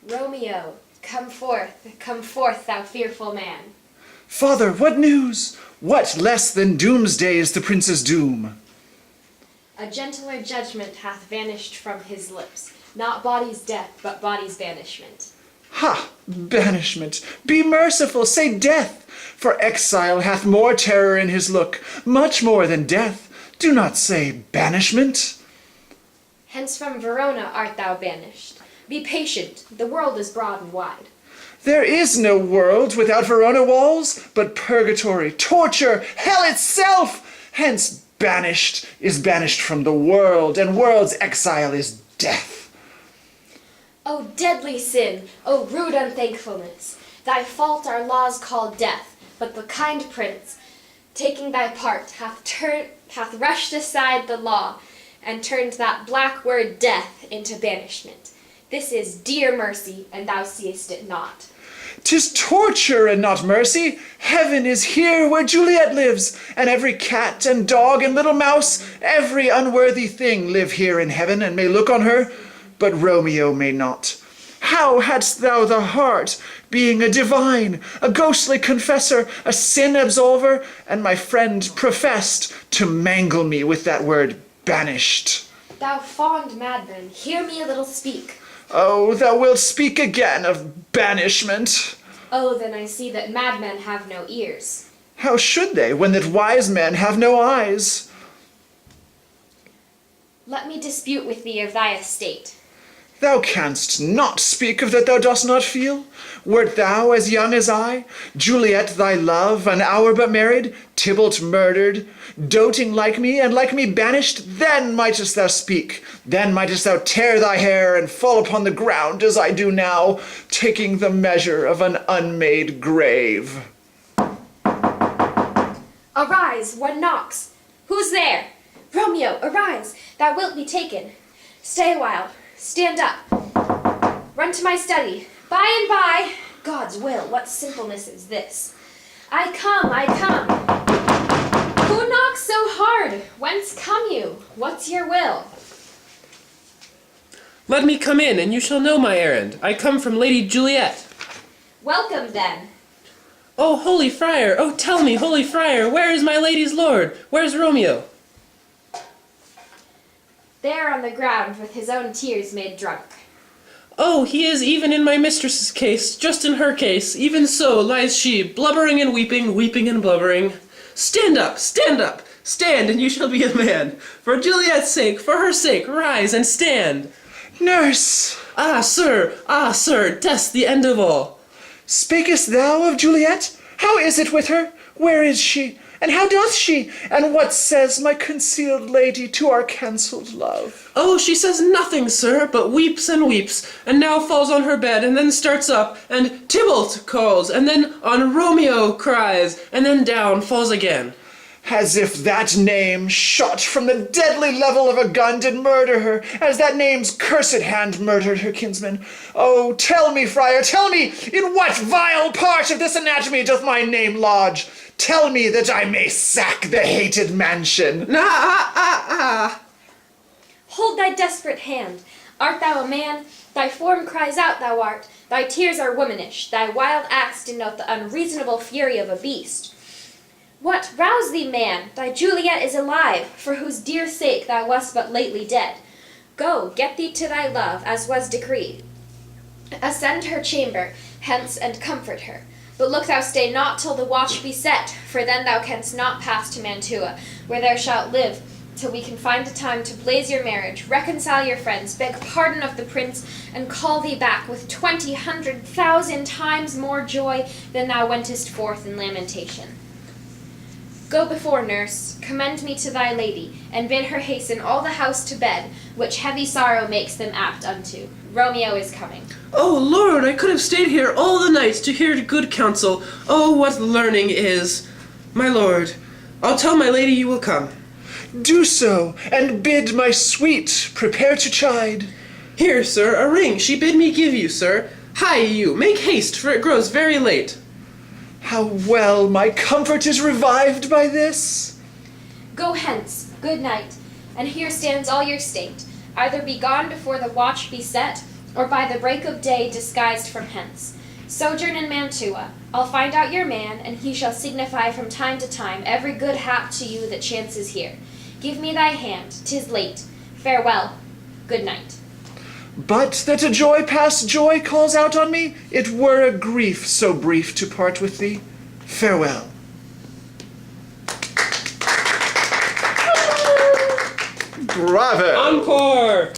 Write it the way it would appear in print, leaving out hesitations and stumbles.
Romeo, come forth, thou fearful man. Father, what news? What less than doomsday is the prince's doom? A gentler judgment hath vanished from his lips, not body's death, but body's banishment. Ha! Banishment! Be merciful, say death! For exile hath more terror in his look, much more than death. Do not say banishment. Hence from Verona art thou banished. Be patient, the world is broad and wide. There is no world without Verona walls, but purgatory, torture, hell itself! Hence banished is banished from the world, and world's exile is death. O deadly sin, O rude unthankfulness! Thy fault our laws call death, but the kind prince, taking thy part, hath rushed aside the law, and turned that black word death into banishment. This is dear mercy, and thou seest it not. 'Tis torture and not mercy. Heaven is here where Juliet lives, and every cat and dog and little mouse, every unworthy thing live here in heaven and may look on her, but Romeo may not. How hadst thou the heart, being a divine, a ghostly confessor, a sin absolver, and my friend professed, to mangle me with that word banished? Thou fond madman, hear me a little speak. Oh, thou wilt speak again of banishment. Oh, then I see that madmen have no ears. How should they, when that wise men have no eyes? Let me dispute with thee of thy estate. Thou canst not speak of that thou dost not feel. Wert thou as young as I, Juliet thy love, an hour but married, Tybalt murdered, doting like me, and like me banished, then mightest thou speak, then mightest thou tear thy hair and fall upon the ground as I do now, taking the measure of an unmade grave. Arise, one knocks. Who's there? Romeo, arise, thou wilt be taken. Stay a while. Stand up. Run to my study. By and by. God's will, what simpleness is this? I come. Who knocks so hard? Whence come you? What's your will? Let me come in, and you shall know my errand. I come from Lady Juliet. Welcome, then. Oh, holy friar! Oh, tell me, holy friar, where is my lady's lord? Where's Romeo? There on the ground, with his own tears made drunk. Oh, he is even in my mistress's case, just in her case. Even so lies she, blubbering and weeping, weeping and blubbering. Stand up, stand up, stand, and you shall be a man. For Juliet's sake, for her sake, rise and stand. Nurse! Ah, sir, death's the end of all. Speakest thou of Juliet? How is it with her? Where is she? And how doth she? And what says my concealed lady to our cancelled love? Oh, she says nothing, sir, but weeps, and now falls on her bed, and then starts up, and Tybalt calls, and then on Romeo cries, and then down falls again. As if that name, shot from the deadly level of a gun, did murder her, as that name's cursed hand murdered her kinsman. Oh, tell me, friar, tell me, in what vile part of this anatomy doth my name lodge? Tell me that I may sack the hated mansion. Hold thy desperate hand. Art thou a man? Thy form cries out thou art. Thy tears are womanish. Thy wild acts denote the unreasonable fury of a beast. What, rouse thee, man! Thy Juliet is alive, for whose dear sake thou wast but lately dead. Go, get thee to thy love, as was decreed. Ascend her chamber, hence, and comfort her. But look thou stay not till the watch be set, for then thou canst not pass to Mantua, where thou shalt live till we can find a time to blaze your marriage, reconcile your friends, beg pardon of the prince, and call thee back with 20,000 times more joy than thou wentest forth in lamentation. Go before, nurse, commend me to thy lady, and bid her hasten all the house to bed, which heavy sorrow makes them apt unto. Romeo is coming. Oh, Lord, I could have stayed here all the night to hear good counsel. Oh, what learning is! My lord, I'll tell my lady you will come. Do so, and bid my sweet prepare to chide. Here, sir, a ring she bid me give you, sir. Hie you, make haste, for it grows very late. How well my comfort is revived by this! Go hence, good night, and here stands all your state. Either be gone before the watch be set, or by the break of day disguised from hence. Sojourn in Mantua. I'll find out your man, and he shall signify from time to time every good hap to you that chances here. Give me thy hand, 'tis late. Farewell. Good night. But that a joy past joy calls out on me, it were a grief so brief to part with thee. Farewell. Bravo! Encore!